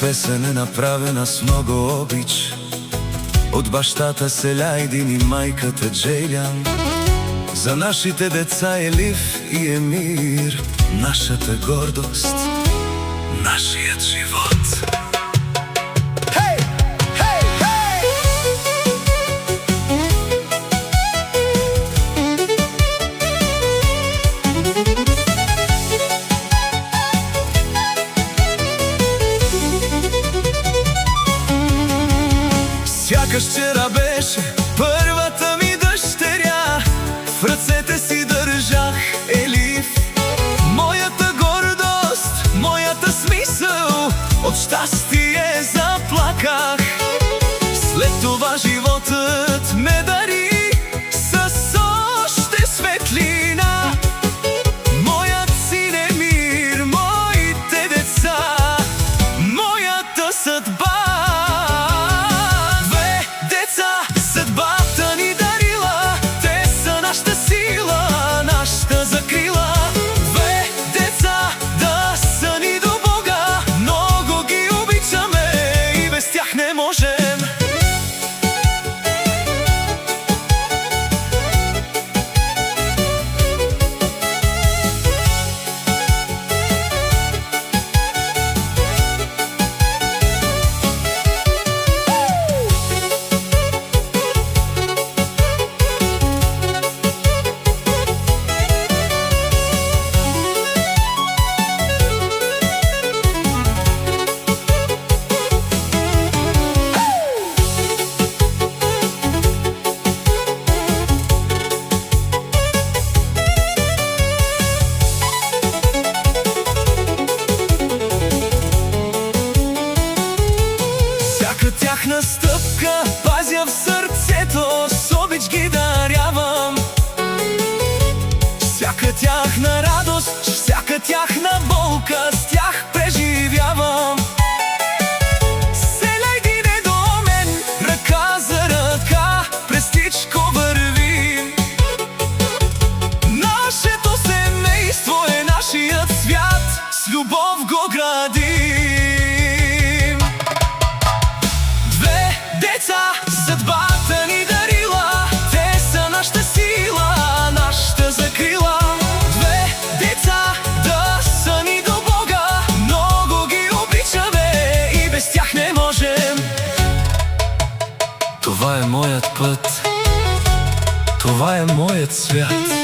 песен е направена с много обич от бащата Селяйдин и майката Джейлян. За нашите деца Елиф и Емир, нашата гордост, нашият живот. Сякаш вчера беше първата ми дъщеря, в ръцете си държах Елиф. Моята гордост, моята смисъл, от щастие заплаках. След това животът ме дари с още светлина. Моят син Емир, моите деца, моята съдба. Съдбата ни дарила, те са нашата сила, нашата закрила. Две деца да са ни до Бога, много ги обичаме и без тях не можем. Тяхна стъпка пазя в сърцето, с обич ги дарявам. Всяка тяхна радост, всяка тяхна болка, с тях преживявам. Селяйдин е до мен, ръка за ръка, през всичко вървим. Нашето семейство е нашият свят, с любов го градим. Съдбата ни дарила, те са нашата сила, нашата закрила. Две деца да са ни до Бога, много ги обичаме и без тях не можем. Това е моят път, това е моят свят.